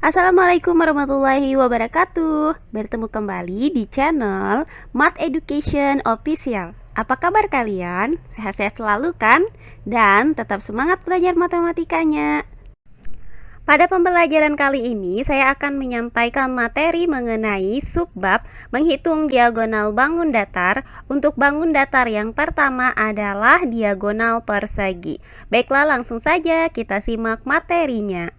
Assalamualaikum warahmatullahi wabarakatuh. Bertemu kembali di channel Math Education Official. Apa kabar kalian? Sehat-sehat selalu kan? Dan tetap semangat belajar matematikanya. Pada pembelajaran kali ini saya akan menyampaikan materi mengenai subbab menghitung diagonal bangun datar. Untuk bangun datar yang pertama adalah diagonal persegi. Baiklah, langsung saja kita simak materinya.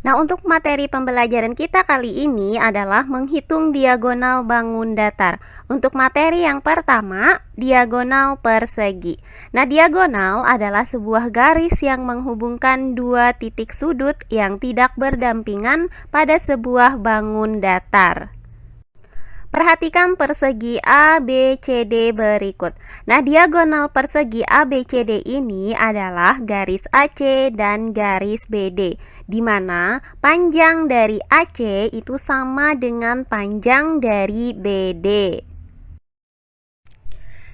Nah, untuk materi pembelajaran kita kali ini adalah menghitung diagonal bangun datar. Untuk materi yang pertama, diagonal persegi. Nah, diagonal adalah sebuah garis yang menghubungkan dua titik sudut yang tidak berdampingan pada sebuah bangun datar. Perhatikan persegi ABCD berikut. Nah, diagonal persegi ABCD ini adalah garis AC dan garis BD, di mana panjang dari AC itu sama dengan panjang dari BD.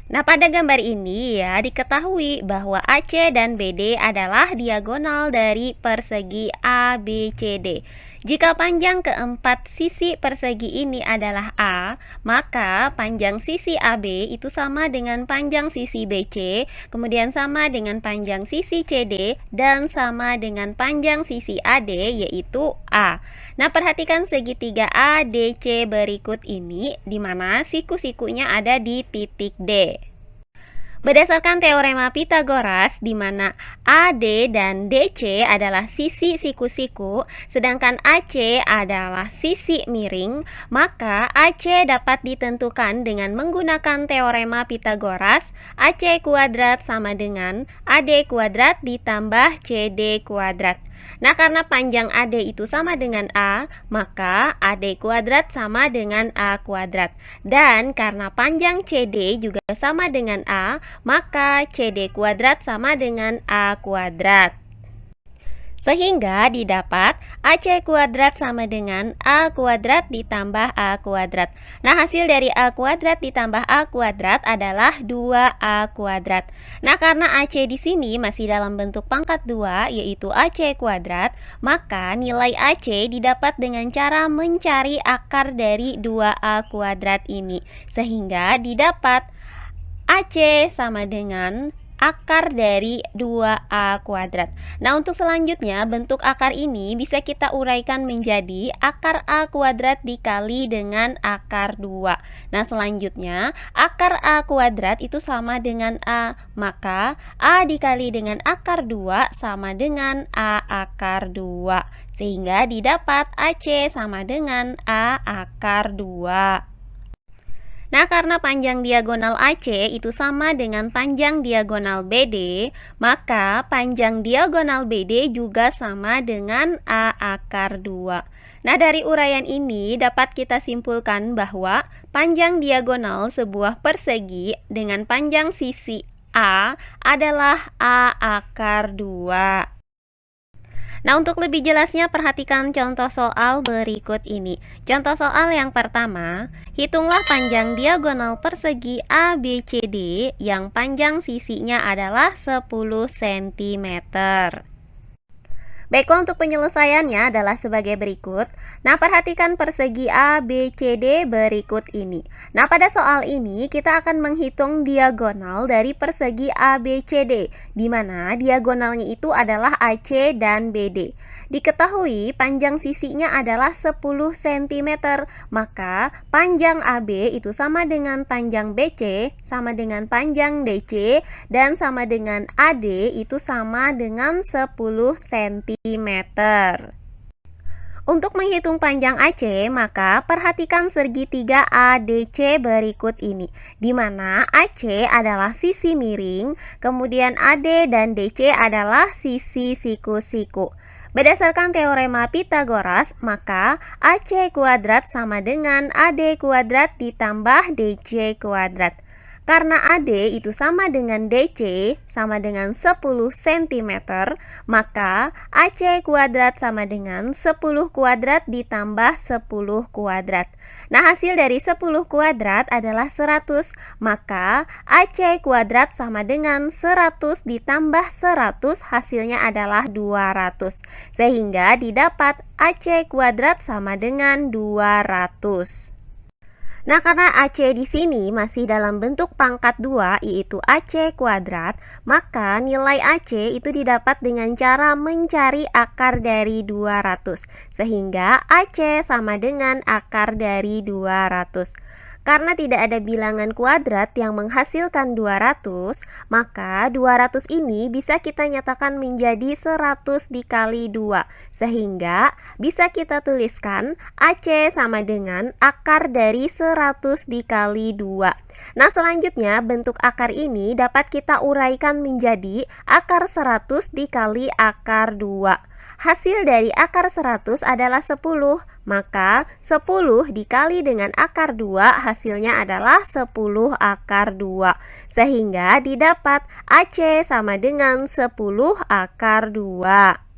Nah, pada gambar ini ya diketahui bahwa AC dan BD adalah diagonal dari persegi ABCD. Jika panjang keempat sisi persegi ini adalah A, maka panjang sisi AB itu sama dengan panjang sisi BC, kemudian sama dengan panjang sisi CD, dan sama dengan panjang sisi AD, yaitu A. Nah, perhatikan segitiga ADC berikut ini, di mana siku-sikunya ada di titik D. Berdasarkan teorema Pythagoras, di mana AD dan DC adalah sisi siku-siku, sedangkan AC adalah sisi miring, maka AC dapat ditentukan dengan menggunakan teorema Pythagoras. AC kuadrat sama dengan AD kuadrat ditambah CD kuadrat. Nah, karena panjang AD itu sama dengan A, maka AD kuadrat sama dengan A kuadrat. Dan karena panjang CD juga sama dengan A, maka CD kuadrat sama dengan A kuadrat. Sehingga didapat AC kuadrat sama dengan A kuadrat ditambah A kuadrat. Nah, hasil dari A kuadrat ditambah A kuadrat adalah 2A kuadrat. Nah, karena AC di sini masih dalam bentuk pangkat 2, yaitu AC kuadrat, maka nilai AC didapat dengan cara mencari akar dari 2A kuadrat ini. Sehingga didapat AC sama dengan akar dari 2A kuadrat. Nah, untuk selanjutnya bentuk akar ini bisa kita uraikan menjadi akar A kuadrat dikali dengan akar 2. Nah, selanjutnya akar A kuadrat itu sama dengan A, maka A dikali dengan akar 2 sama dengan A akar 2. Sehingga didapat AC sama dengan A akar 2. Nah, karena panjang diagonal AC itu sama dengan panjang diagonal BD, maka panjang diagonal BD juga sama dengan A akar 2. Nah, dari uraian ini dapat kita simpulkan bahwa panjang diagonal sebuah persegi dengan panjang sisi A adalah A akar 2. Nah, untuk lebih jelasnya perhatikan contoh soal berikut ini. Contoh soal yang pertama, hitunglah panjang diagonal persegi ABCD yang panjang sisinya adalah 10 cm. Baiklah, untuk penyelesaiannya adalah sebagai berikut. Nah, perhatikan persegi ABCD berikut ini. Nah, pada soal ini kita akan menghitung diagonal dari persegi ABCD, di mana diagonalnya itu adalah AC dan BD. Diketahui panjang sisinya adalah 10 cm, maka panjang AB itu sama dengan panjang BC, sama dengan panjang DC, dan sama dengan AD itu sama dengan 10 cm. Untuk menghitung panjang AC, maka perhatikan segitiga ADC berikut ini, di mana AC adalah sisi miring, kemudian AD dan DC adalah sisi siku-siku. Berdasarkan teorema Pythagoras, maka AC kuadrat sama dengan AD kuadrat ditambah DC kuadrat. Karena AD itu sama dengan DC sama dengan 10 cm, maka AC kuadrat sama dengan 10 kuadrat ditambah 10 kuadrat. Nah, hasil dari 10 kuadrat adalah 100, maka AC kuadrat sama dengan 100 ditambah 100, hasilnya adalah 200. Sehingga didapat AC kuadrat sama dengan 200. Nah, karena AC di sini masih dalam bentuk pangkat 2, yaitu AC kuadrat, maka nilai AC itu didapat dengan cara mencari akar dari 200, sehingga AC sama dengan akar dari 200. Karena tidak ada bilangan kuadrat yang menghasilkan 200, maka 200 ini bisa kita nyatakan menjadi 100 dikali 2, sehingga bisa kita tuliskan AC sama dengan akar dari 100 dikali 2. Nah, selanjutnya bentuk akar ini dapat kita uraikan menjadi akar 100 dikali akar 2. Hasil dari akar 100 adalah 10, maka 10 dikali dengan akar 2 hasilnya adalah 10 akar 2. Sehingga didapat AC sama dengan 10 akar 2.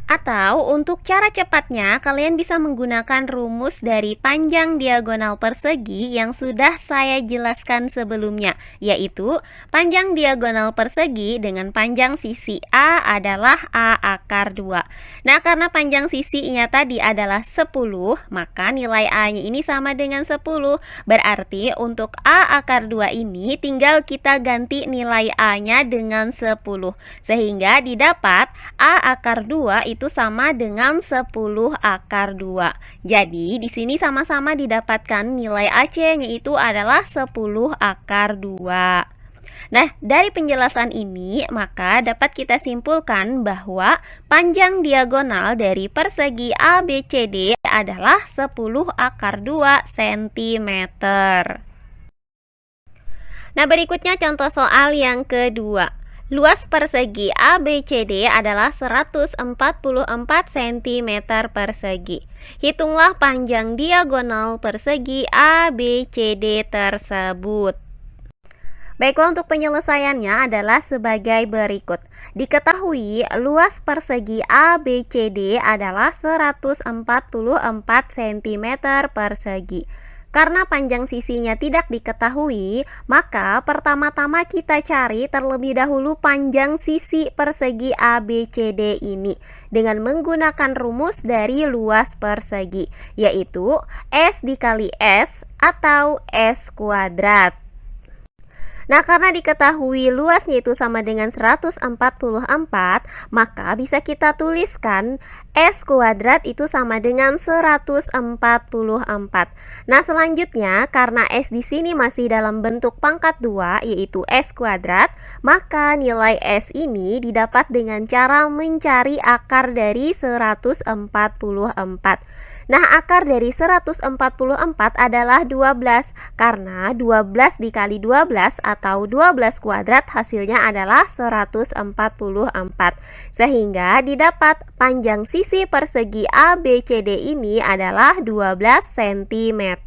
Atau untuk cara cepatnya, kalian bisa menggunakan rumus dari panjang diagonal persegi yang sudah saya jelaskan sebelumnya, yaitu panjang diagonal persegi dengan panjang sisi A adalah A akar 2. Nah, karena panjang sisinya tadi adalah 10, maka nilai A-nya ini sama dengan 10. Berarti untuk A akar 2 ini tinggal kita ganti nilai A-nya dengan 10. Sehingga didapat A akar 2 itu sama dengan 10 akar 2. Jadi di sini sama-sama didapatkan nilai AC-nya itu adalah 10 akar 2. Nah, dari penjelasan ini maka dapat kita simpulkan bahwa panjang diagonal dari persegi ABCD adalah 10 akar 2 cm. Nah, berikutnya contoh soal yang kedua. Luas persegi ABCD adalah 144 cm persegi. Hitunglah panjang diagonal persegi ABCD tersebut. Baiklah, untuk penyelesaiannya adalah sebagai berikut. Diketahui luas persegi ABCD adalah 144 cm persegi. Karena panjang sisinya tidak diketahui, maka pertama-tama kita cari terlebih dahulu panjang sisi persegi ABCD ini dengan menggunakan rumus dari luas persegi, yaitu S dikali S atau S kuadrat. Nah, karena diketahui luasnya itu sama dengan 144, maka bisa kita tuliskan S kuadrat itu sama dengan 144. Nah, selanjutnya karena S di sini masih dalam bentuk pangkat 2, yaitu S kuadrat, maka nilai S ini didapat dengan cara mencari akar dari 144. Nah, akar dari 144 adalah 12, karena 12 dikali 12 atau 12 kuadrat hasilnya adalah 144. Sehingga didapat panjang sisi persegi ABCD ini adalah 12 cm.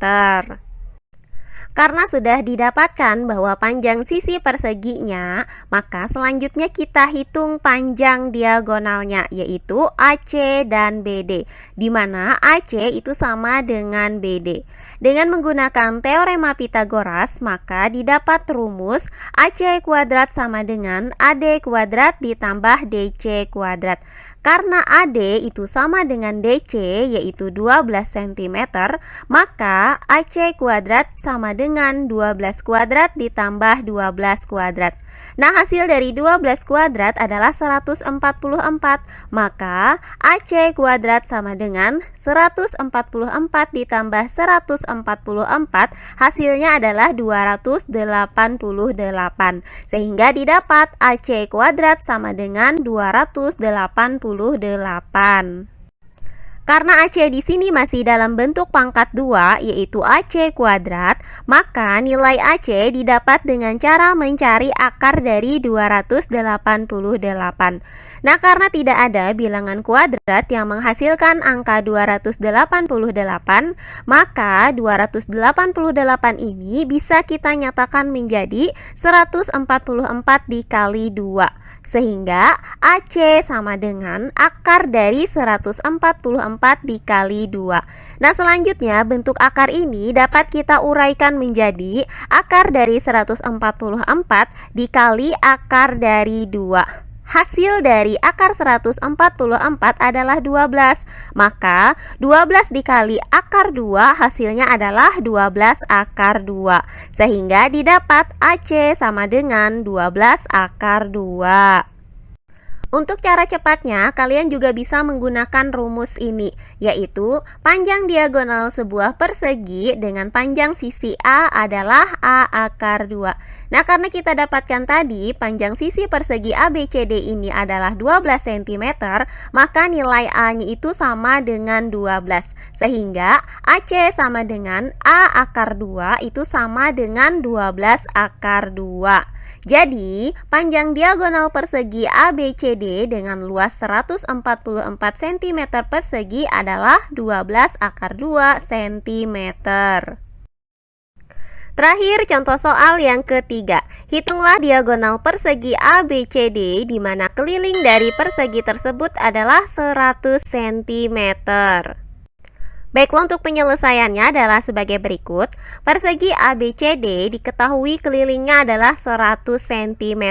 Karena sudah didapatkan bahwa panjang sisi perseginya, maka selanjutnya kita hitung panjang diagonalnya, yaitu AC dan BD, di mana AC itu sama dengan BD. Dengan menggunakan teorema Pitagoras, maka didapat rumus AC kuadrat sama dengan AD kuadrat ditambah DC kuadrat. Karena AD itu sama dengan DC, yaitu 12 cm, maka AC kuadrat sama dengan 12 kuadrat ditambah 12 kuadrat. Nah, hasil dari 12 kuadrat adalah 144, maka AC kuadrat sama dengan 144 ditambah 144, hasilnya adalah 288. Sehingga didapat AC kuadrat sama dengan 288. Karena AC di sini masih dalam bentuk pangkat 2, yaitu AC kuadrat, maka nilai AC didapat dengan cara mencari akar dari 288. Nah, karena tidak ada bilangan kuadrat yang menghasilkan angka 288, maka 288 ini bisa kita nyatakan menjadi 144 dikali 2. Sehingga AC sama dengan akar dari 144 dikali 2. Nah, selanjutnya bentuk akar ini dapat kita uraikan menjadi akar dari 144 dikali akar dari 2. Hasil dari akar 144 adalah 12. Maka 12 dikali akar 2 hasilnya adalah 12 akar 2. Sehingga didapat AC sama dengan 12 akar 2. Untuk cara cepatnya, kalian juga bisa menggunakan rumus ini, yaitu panjang diagonal sebuah persegi dengan panjang sisi A adalah A akar 2. Nah, karena kita dapatkan tadi panjang sisi persegi ABCD ini adalah 12 cm, maka nilai A-nya itu sama dengan 12. Sehingga AC sama dengan A akar 2 itu sama dengan 12 akar 2. Jadi, panjang diagonal persegi ABCD dengan luas 144 cm persegi adalah 12 akar 2 cm. Terakhir, contoh soal yang ketiga. Hitunglah diagonal persegi ABCD di mana keliling dari persegi tersebut adalah 100 cm. Baiklah, untuk penyelesaiannya adalah sebagai berikut. Persegi ABCD diketahui kelilingnya adalah 100 cm.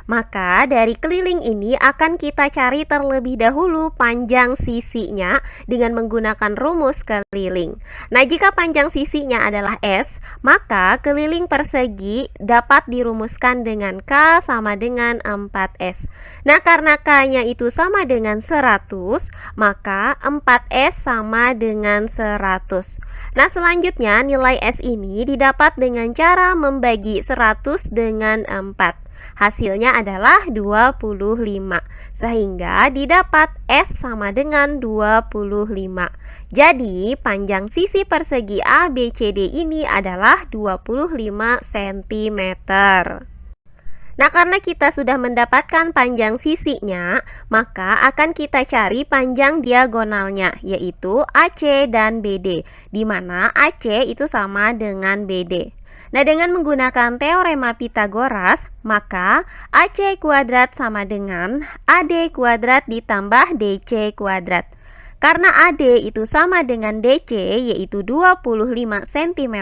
Maka dari keliling ini akan kita cari terlebih dahulu panjang sisinya dengan menggunakan rumus keliling. Nah, jika panjang sisinya adalah S, maka keliling persegi dapat dirumuskan dengan K sama dengan 4S. Nah, karena K-nya itu sama dengan 100, maka 4S sama dengan 100. Nah, selanjutnya nilai S ini didapat dengan cara membagi 100 dengan 4. Hasilnya adalah 25. Sehingga didapat S sama dengan 25. Jadi, panjang sisi persegi ABCD ini adalah 25 cm. Nah, karena kita sudah mendapatkan panjang sisinya, maka akan kita cari panjang diagonalnya, yaitu AC dan BD, di mana AC itu sama dengan BD. Nah, dengan menggunakan teorema Pythagoras, maka AC kuadrat sama dengan AD kuadrat ditambah DC kuadrat. Karena AD itu sama dengan DC, yaitu 25 cm,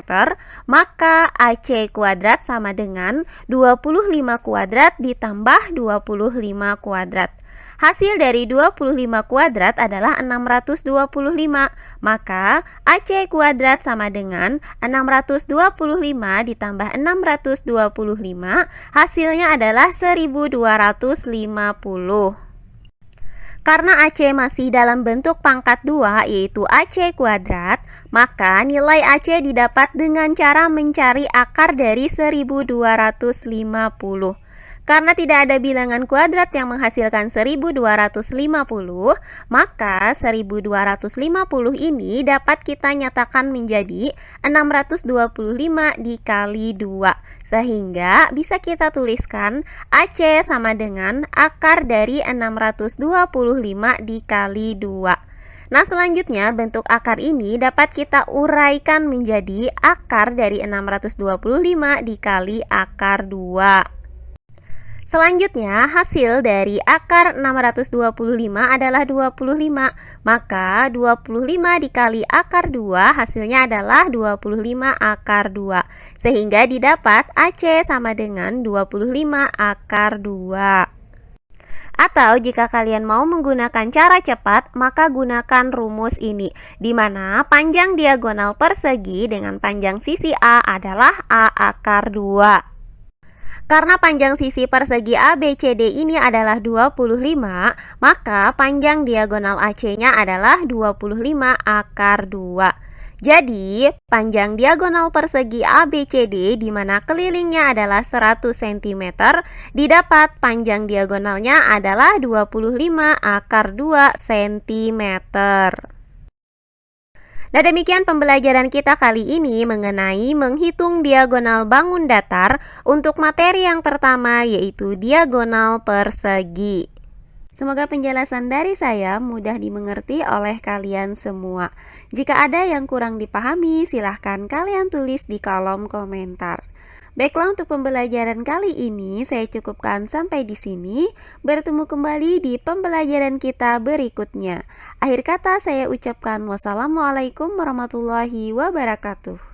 maka AC kuadrat sama dengan 25 kuadrat ditambah 25 kuadrat. Hasil dari 25 kuadrat adalah 625, maka AC kuadrat sama dengan 625 ditambah 625, hasilnya adalah 1250. Karena AC masih dalam bentuk pangkat 2, yaitu AC kuadrat, maka nilai AC didapat dengan cara mencari akar dari 1250. Karena tidak ada bilangan kuadrat yang menghasilkan 1250, maka 1250 ini dapat kita nyatakan menjadi 625 dikali 2. Sehingga bisa kita tuliskan AC sama dengan akar dari 625 dikali 2. Nah, selanjutnya bentuk akar ini dapat kita uraikan menjadi akar dari 625 dikali akar 2. Selanjutnya, hasil dari akar 625 adalah 25. Maka 25 dikali akar 2 hasilnya adalah 25 akar 2. Sehingga didapat AC sama dengan 25 akar 2. Atau jika kalian mau menggunakan cara cepat, maka gunakan rumus ini, di mana panjang diagonal persegi dengan panjang sisi A adalah A akar 2. Karena panjang sisi persegi ABCD ini adalah 25, maka panjang diagonal AC-nya adalah 25 akar 2. Jadi, panjang diagonal persegi ABCD di mana kelilingnya adalah 100 cm, didapat panjang diagonalnya adalah 25 akar 2 cm. Nah, demikian pembelajaran kita kali ini mengenai menghitung diagonal bangun datar untuk materi yang pertama, yaitu diagonal persegi. Semoga penjelasan dari saya mudah dimengerti oleh kalian semua. Jika ada yang kurang dipahami, silahkan kalian tulis di kolom komentar. Baiklah, untuk pembelajaran kali ini saya cukupkan sampai di sini. Bertemu kembali di pembelajaran kita berikutnya. Akhir kata saya ucapkan wassalamualaikum warahmatullahi wabarakatuh.